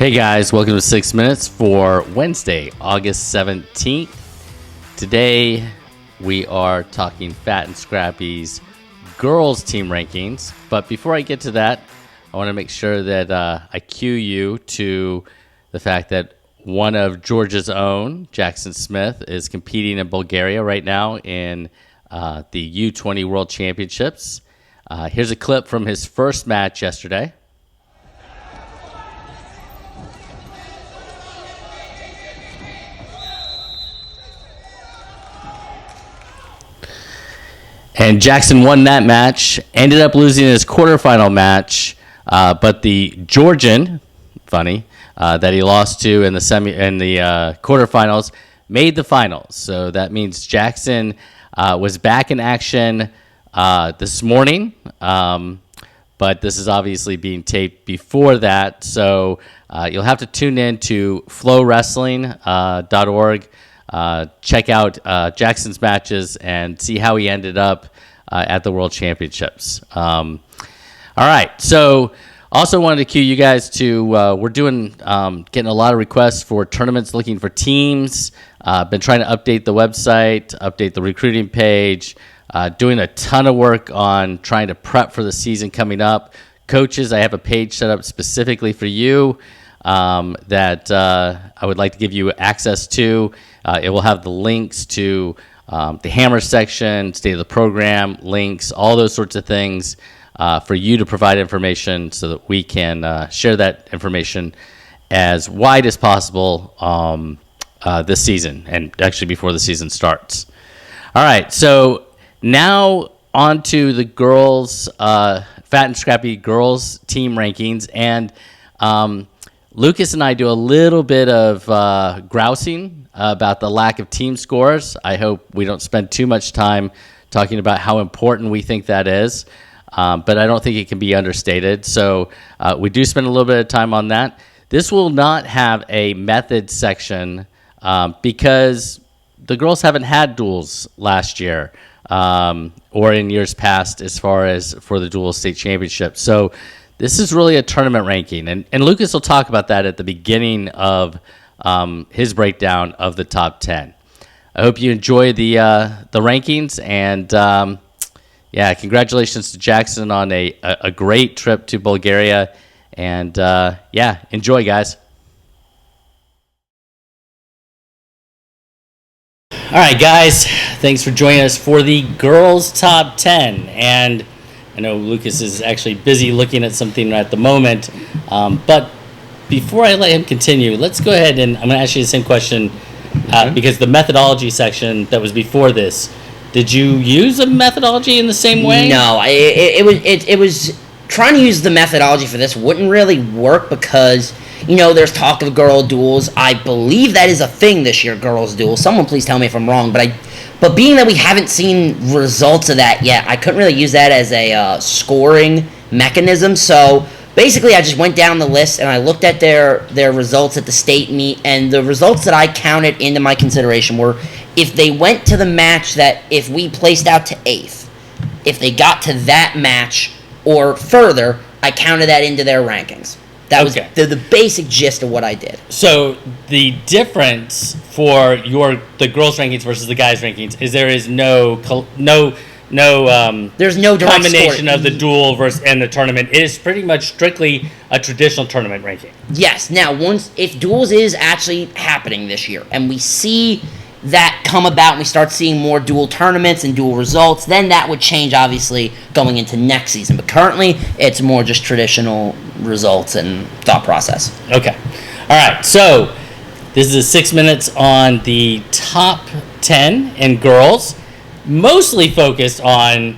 Hey guys, welcome to 6 Minutes for Wednesday, August 17th. Today we are talking Fat and Scrappy's girls team rankings. But before I get to that, I want to make sure that I cue you to the fact that one of Georgia's own, Jackson Smith, is competing in Bulgaria right now in the U20 World Championships. Here's a clip from his first match yesterday. And Jackson won that match, ended up losing his quarterfinal match, but the Georgian, that he lost to in the quarterfinals, made the finals. So that means Jackson was back in action this morning, but this is obviously being taped before that. So you'll have to tune in to flowwrestling.org. Check out Jackson's matches and see how he ended up at the World Championships. All right, so also wanted to cue you guys to, we're getting a lot of requests for tournaments, looking for teams. Been trying to update the website, update the recruiting page, doing a ton of work on trying to prep for the season coming up. Coaches, I have a page set up specifically for you that I would like to give you access to. It will have the links to the Hammer section, state of the program, links, all those sorts of things for you to provide information so that we can share that information as wide as possible this season and actually before the season starts. All right, so now on to the girls, Fat and Scrappy girls team rankings. And Lucas and I do a little bit of grousing about the lack of team scores. I hope we don't spend too much time talking about how important we think that is, but I don't think it can be understated. So we do spend a little bit of time on that. This will not have a method section because the girls haven't had duels last year or in years past as far as for the dual state championship. So this is really a tournament ranking, and Lucas will talk about that at the beginning of his breakdown of the top 10. I hope you enjoy the rankings, and congratulations to Jackson on a great trip to Bulgaria, and enjoy, guys. All right, guys, thanks for joining us for the girls top 10, and I know Lucas is actually busy looking at something at the moment, but before I let him continue, let's go ahead and I'm going to ask you the same question because the methodology section that was before this, did you use a methodology in the same way? No, it was trying to use the methodology for this wouldn't really work because, there's talk of girl duels. I believe that is a thing this year, girls duels. Someone please tell me if I'm wrong, but being that we haven't seen results of that yet, I couldn't really use that as a scoring mechanism. So basically, I just went down the list and I looked at their results at the state meet, and the results that I counted into my consideration were if they went to the match that if we placed out to 8th, if they got to that match or further, I counted that into their rankings. That was the basic gist of what I did. So the difference for the girls' rankings versus the guys' rankings is there is no there's no direct combination of the duel and the tournament. It is pretty much strictly a traditional tournament ranking. Yes. Now, if duels is actually happening this year, and we see that come about, and we start seeing more dual tournaments and dual results, then that would change, obviously, going into next season. But currently, it's more just traditional results and thought process. Okay. All right. So this is 6 minutes on the top 10 in girls, mostly focused on,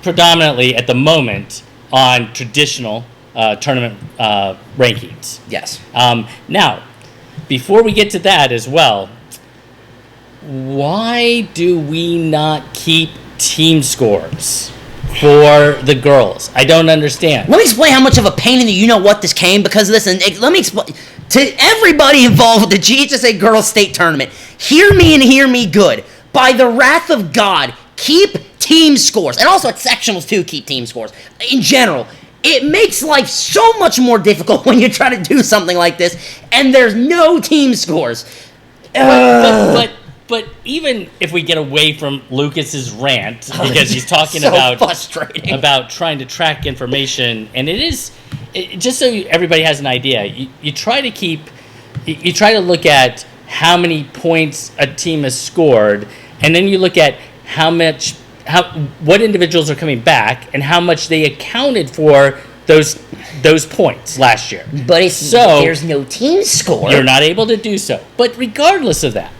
predominantly at the moment, on traditional tournament rankings. Yes. Now, before we get to that as well, why do we not keep team scores for the girls? I don't understand. Let me explain how much of a pain in the you-know-what this came, because listen, let me explain to everybody involved with the GHSA Girls State Tournament, hear me and hear me good. By the wrath of God, keep team scores. And also at sectionals too, keep team scores. In general, It makes life so much more difficult when you try to do something like this, and there's no team scores. But even if we get away from Lucas's rant, because he's talking so frustrating about trying to track information, and just so everybody has an idea, you try to look at how many points a team has scored, and then you look at what individuals are coming back and how much they accounted for those points last year. But there's no team score, you're not able to do so. But regardless of that,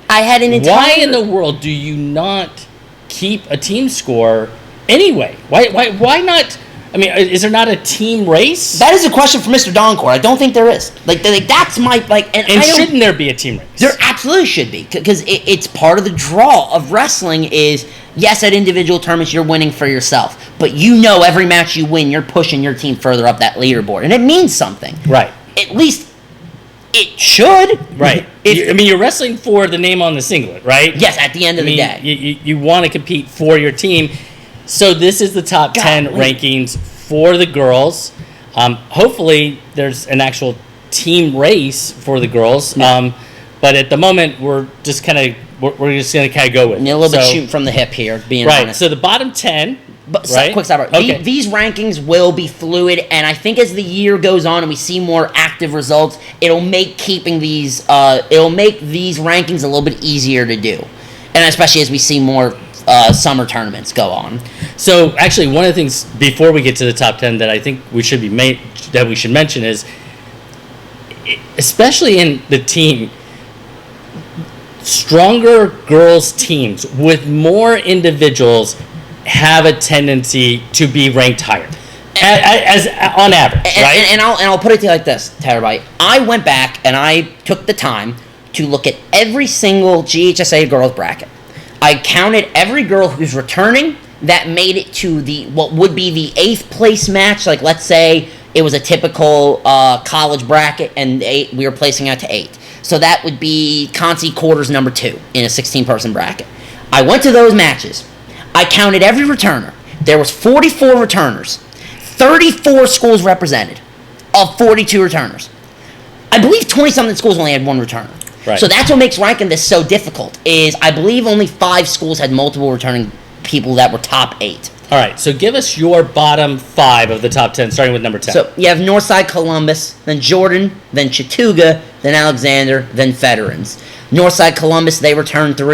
I had an entire... Why in the world do you not keep a team score anyway? Why not? I mean, is there not a team race? That is a question for Mr. Doncourt. I don't think there is. That's my And shouldn't there be a team race? There absolutely should be, because it's part of the draw of wrestling. Is yes, at individual tournaments you're winning for yourself, but every match you win, you're pushing your team further up that leaderboard, and it means something. Right. At least it should. Right. You're wrestling for the name on the singlet, right? Yes. At the end of the day, you want to compete for your team. So this is the top 10 rankings for the girls. Hopefully there's an actual team race for the girls. Yeah. But at the moment we're just going to go with it. A little bit shooting from the hip here, being honest. Right. So the bottom 10. Right? Quick stop. Okay. These rankings will be fluid, and I think as the year goes on and we see more active results, it'll make keeping these rankings a little bit easier to do, and especially as we see more summer tournaments go on. So actually, one of the things before we get to the top 10 that I think we should mention is, especially in the team, stronger girls teams with more individuals have a tendency to be ranked higher, as on average, right? And I'll put it to you like this, Terabyte. I went back and I took the time to look at every single GHSA girls bracket. I counted every girl who's returning that made it to what would be the 8th place match. Like, let's say it was a typical college bracket, and we were placing out to 8. So that would be Concy quarters number 2 in a 16-person bracket. I went to those matches. I counted every returner. There was 44 returners, 34 schools represented of 42 returners. I believe 20-something schools only had one returner. Right. So that's what makes ranking this so difficult, is I believe only 5 schools had multiple returning people that were top 8. All right, so give us your bottom 5 of the top 10, starting with number 10. So you have Northside Columbus, then Jordan, then Chattooga, then Alexander, then Veterans. Northside Columbus, they returned 2,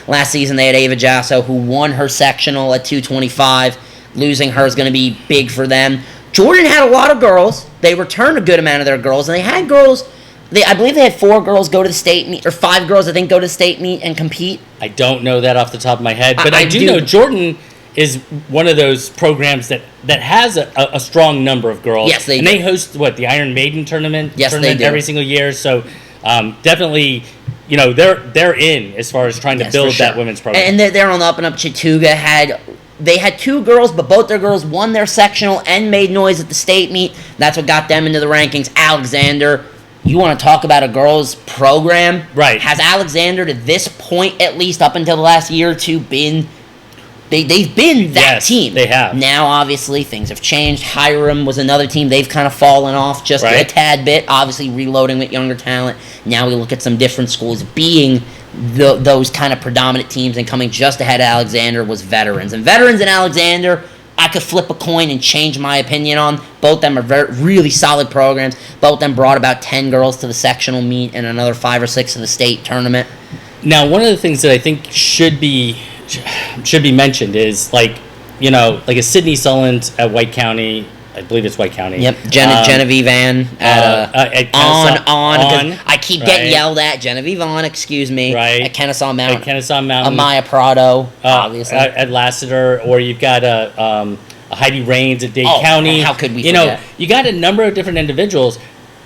last season. They had Ava Jasso, who won her sectional at 225. Losing her is going to be big for them. Jordan had a lot of girls. They returned a good amount of their girls, and they had girls. I believe they had 4 girls go to the state meet, or 5 girls, I think, go to the state meet and compete. I don't know that off the top of my head, but I do know Jordan is one of those programs that has a strong number of girls. Yes, they do. And they host, the Iron Maiden tournament? Yes, they do. Every single year, so definitely, they're in as far as trying to build that women's program. And they're on the up and up. Chattooga had 2 girls, but both their girls won their sectional and made noise at the state meet. That's what got them into the rankings. Alexander, you want to talk about a girls' program? Right. Has Alexander, to this point, at least up until the last year or two, been... They've been that team. They have. Now, obviously, things have changed. Hiram was another team. They've kind of fallen off just a tad bit. Obviously, reloading with younger talent. Now we look at some different schools being those kind of predominant teams, and coming just ahead of Alexander was Veterans. And Veterans and Alexander, I could flip a coin and change my opinion on. Both of them are really solid programs. Both of them brought about 10 girls to the sectional meet and another 5 or 6 to the state tournament. Now, one of the things that I think should be mentioned is, like a Sydney Sullins at White County. I believe it's White County. Yep, Genevieve Ann at I keep getting yelled at. Genevieve On, excuse me. Right. At Kennesaw Mountain. Amaya Prado, obviously. At Lassiter, or you've got a Heidi Raines at Dade County. How could we forget? You got a number of different individuals,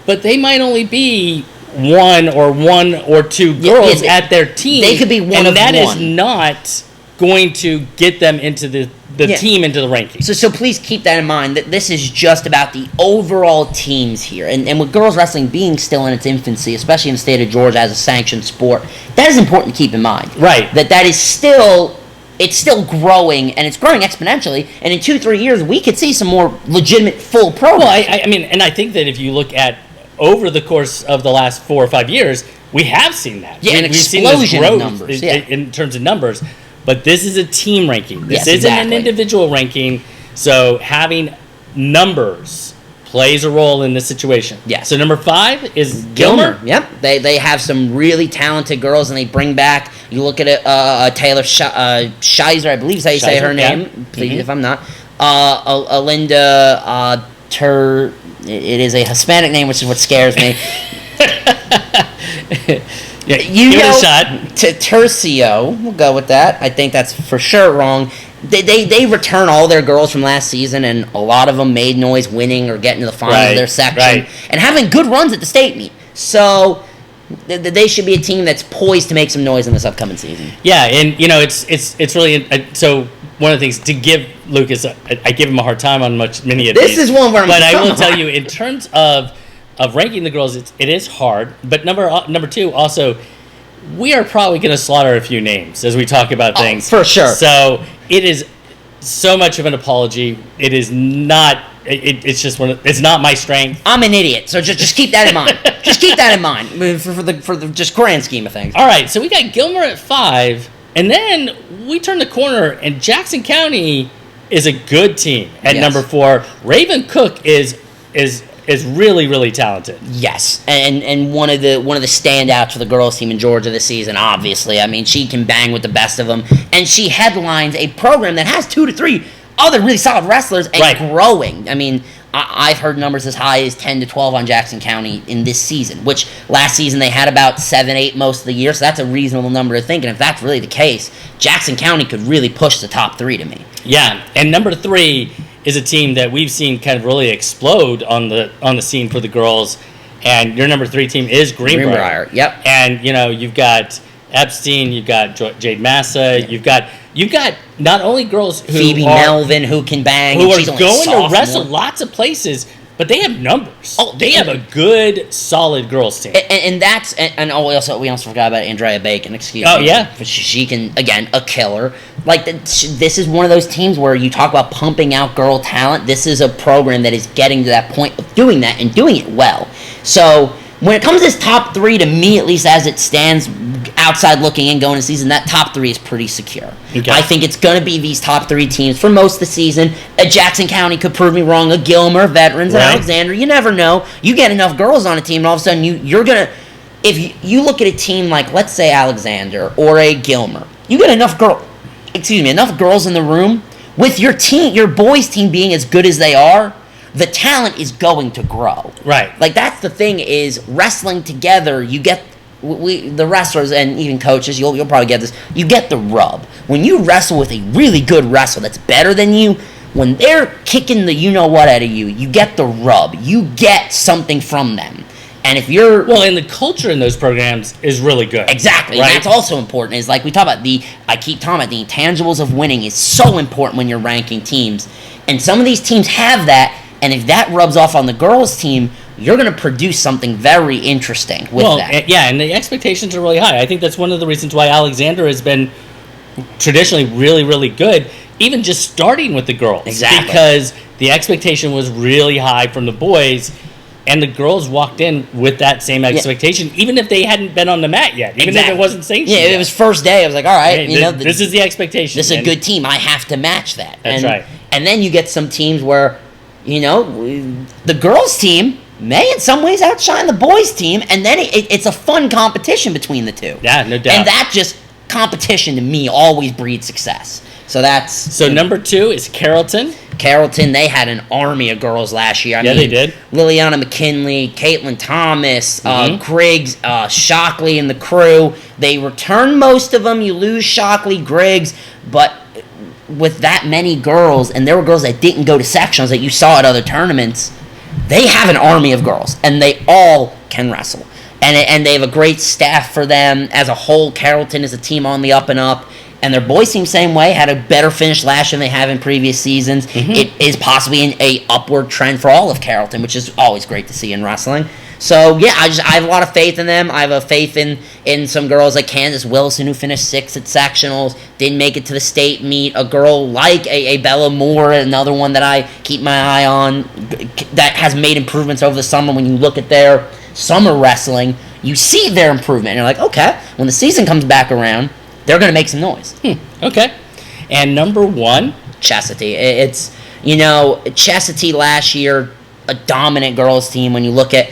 but they might only be one or two girls at their team. They could be one, and that is not going to get them into the team into the rankings. So please keep that in mind, that this is just about the overall teams here. And with girls wrestling being still in its infancy, especially in the state of Georgia as a sanctioned sport, that is important to keep in mind. Right. That is still it's still growing, and it's growing exponentially. And in 2-3 years, we could see some more legitimate full programs. Well, I mean, and I think that if you look at over the course of the last 4 or 5 years, we have seen that. Yeah, an explosion of numbers. In terms of numbers. But this is a team ranking. This Yes, isn't exactly. an individual ranking. So having numbers plays a role in this situation. Yes. So number 5 is Gilmer. Yep. They have some really talented girls, and they bring back. You look at it, Taylor Scheiser, I believe is how you say her Scheiser, yeah. name. Please, if I'm not. Alinda it is a Hispanic name, which is what scares me. Yeah, You give know, it a shot. Tercio, we'll go with that. I think that's for sure wrong. They return all their girls from last season, and a lot of them made noise winning or getting to the final Right, of their section right. and having good runs at the state meet. So they should be a team that's poised to make some noise in this upcoming season. Yeah, and it's really so. One of the things to give Lucas, I give him a hard time on many of This these. is one where I'm but I will come tell on. you, in terms of ranking the girls, it is hard. But number 2, also, we are probably going to slaughter a few names as we talk about things. for sure. So it is so much of an apology. It is not. It's just it's not my strength. I'm an idiot, so just keep that in mind. Just keep that in mind for the just grand scheme of things. All right, so we got Gilmer at 5, and then we turn the corner, and Jackson County is a good team at Yes. number 4. Raven Cook is really, really talented. Yes, and one of the standouts for the girls team in Georgia this season. Obviously, I mean, she can bang with the best of them, and she headlines a program that has 2 to 3 other really solid wrestlers and Right. growing. I mean, I've heard numbers as high as 10 to 12 on Jackson County in this season, which last season they had about 7, 8 most of the year, so that's a reasonable number to think. And if that's really the case, Jackson County could really push the top 3 to me. Yeah, and number 3 is a team that we've seen kind of really explode on the scene for the girls, and your number 3 team is Greenbrier. Yep. And you've got Epstein, you've got Jade Massa, you've got not only girls who Phoebe Melvin, who can bang, who and are she's only going to sophomore. wrestle lots of places, but they have numbers. Oh, they have a good, solid girls team. And that's we also forgot about Andrea Bacon. Excuse Oh, me. yeah. She can, again, a killer. Like this is one of those teams where you talk about pumping out girl talent. This is a program that is getting to that point of doing that and doing it well. So when it comes to this top 3, to me at least, as it stands, outside looking in going into the season, that top 3 is pretty secure. Okay. I think it's going to be these top 3 teams for most of the season. A Jackson County could prove me wrong. A Gilmer, veterans, and Right. Alexander. You never know. You get enough girls on a team, and all of a sudden you're going to... If you look at a team like, let's say, Alexander or a Gilmer, you get enough girls in the room, with your team, your boys' team being as good as they are, the talent is going to grow. Right. Like, that's the thing, is wrestling together, you get... the wrestlers and even coaches, you'll probably get this, you get the rub. When you wrestle with a really good wrestler that's better than you, when they're kicking the you-know-what out of you, you get the rub. You get something from them. And if you're... Well, and the culture in those programs is really good. Exactly. Right? And that's also important. Is like we talk about I keep talking about the intangibles of winning is so important when you're ranking teams. And some of these teams have that, and if that rubs off on the girls' team, you're going to produce something very interesting with that. Yeah, and the expectations are really high. I think that's one of the reasons why Alexander has been traditionally really, really good, even just starting with the girls. Exactly. Because the expectation was really high from the boys, and the girls walked in with that same expectation, even if they hadn't been on the mat yet, even if it wasn't sanctioned Yeah, yet. it was first day. I was like, all right, Hey, this is the expectation. This is a good team. I have to match that. That's right. And then you get some teams where, the girls' team may in some ways outshine the boys' team, and then it's a fun competition between the two. Yeah, no doubt. And that just competition to me always breeds success. So that's... So number 2 is Carrollton. Carrollton, they had an army of girls last year. I mean, they did. Liliana McKinley, Caitlin Thomas, Mm-hmm. Griggs, Shockley, and the crew. They return most of them. You lose Shockley, Griggs, but with that many girls, and there were girls that didn't go to sectionals that you saw at other tournaments, they have an army of girls, and they all can wrestle. And they have a great staff for them. As a whole, Carrollton is a team on the up and up. And their boys team, same way, had a better finish last year than they have in previous seasons. It is possibly an upward trend for all of Carrollton, which is always great to see in wrestling. So, yeah, I have a lot of faith in them. I have a faith in some girls like Candace Wilson, who finished 6th at sectionals, didn't make it to the state meet. A girl like a Bella Moore, another one that I keep my eye on, that has made improvements over the summer. When you look at their summer wrestling, you see their improvement. And you're like, okay, when the season comes back around, they're going to make some noise. Okay. And number 1? Chastity. It's, Chastity last year, a dominant girls team. When you look at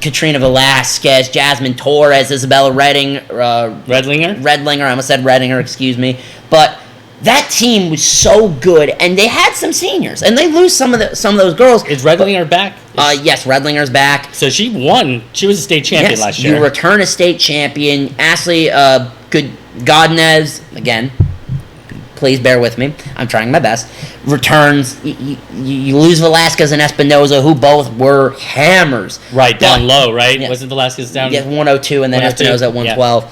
Katrina Velasquez, Jasmine Torres, Isabella Redlinger. I almost said Redinger, excuse me. But that team was so good, and they had some seniors, and they lose some of those girls. Is Redlinger back? Yes, Redlinger's back. So she won. She was a state champion last year. You return a state champion. Ashley Godinez, again, please bear with me. I'm trying my best. Returns. You lose Velasquez and Espinoza, who both were hammers. Right, down low, right? Yeah. Wasn't Velasquez down? Yeah, 102, and then Espinoza at 112. Yeah.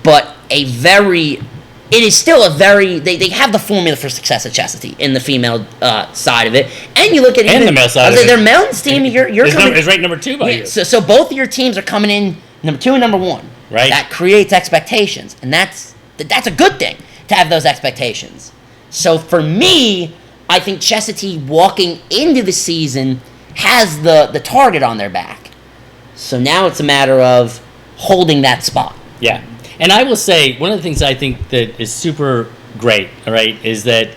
But it is still a very... They have the formula for success at Chastity in the female side of it. And you look at... And the male side of it. Their men's team, you're coming... It's ranked number 2 by you. So both of your teams are coming in number 2 and number 1. Right. That creates expectations. And that's a good thing, to have those expectations. So for me, I think Chastity walking into the season has the target on their back. So now it's a matter of holding that spot. Yeah. And I will say, one of the things I think that is super great, all right, is that,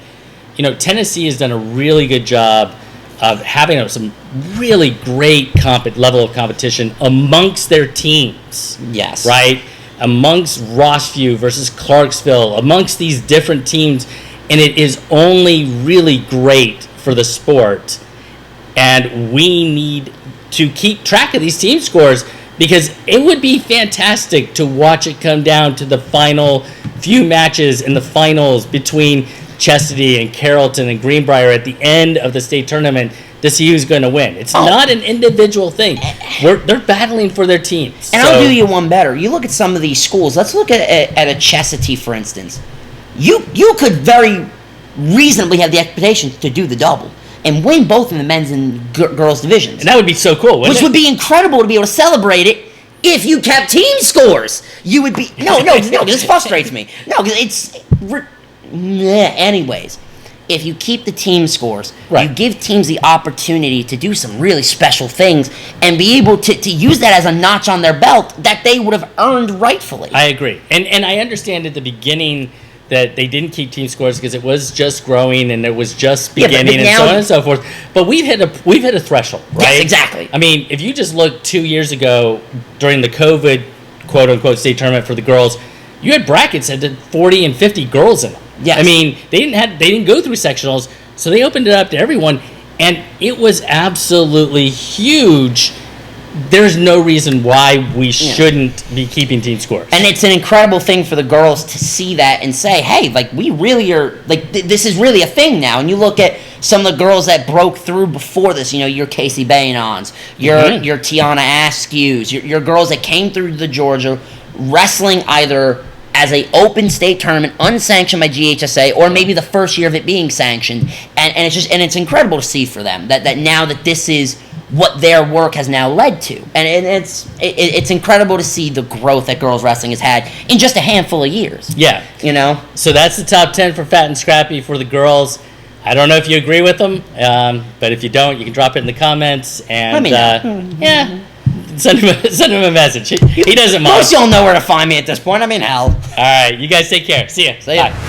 Tennessee has done a really good job of having some really great level of competition amongst their teams. Yes. Right? Amongst Rossview versus Clarksville, amongst these different teams. And it is only really great for the sport. And we need to keep track of these team scores, because it would be fantastic to watch it come down to the final few matches in the finals between Chastity and Carrollton and Greenbrier at the end of the state tournament to see who's going to win. It's not an individual thing. They're battling for their teams. And I'll do you one better. You look at some of these schools. Let's look at a Chastity, for instance. You could very reasonably have the expectation to do the double and win both in the men's and girls divisions. And that would be so cool, wouldn't it? Which would be incredible to be able to celebrate it if you kept team scores. You would be... No, this frustrates me. No, because it's... Anyways, if you keep the team scores, right, you give teams the opportunity to do some really special things and be able to use that as a notch on their belt that they would have earned rightfully. I agree. And I understand at the beginning that they didn't keep team scores because it was just growing and it was just beginning and so on and so forth. But we've hit a threshold, right? Yes, exactly. I mean, if you just look 2 years ago during the COVID quote unquote state tournament for the girls, you had brackets that had 40 and 50 girls in them. Yes. I mean, they didn't go through sectionals, so they opened it up to everyone, and it was absolutely huge. There's no reason why we shouldn't be keeping team scores. And it's an incredible thing for the girls to see that and say, hey, like, we really are, like, this is really a thing now. And you look at some of the girls that broke through before this, your Casey Baynons, your Tiana Askews, your girls that came through the Georgia wrestling either as a open state tournament, unsanctioned by GHSA, or maybe the first year of it being sanctioned. And it's incredible to see for them that now that this is what their work has now led to. And it's incredible to see the growth that girls wrestling has had in just a handful of years. Yeah. So that's the top 10 for Fat and Scrappy for the girls. I don't know if you agree with them, but if you don't, you can drop it in the comments. And send him a message. He doesn't mind. Most y'all know where to find me at this point. I'm in hell. All right. You guys take care. See ya. See ya. Bye.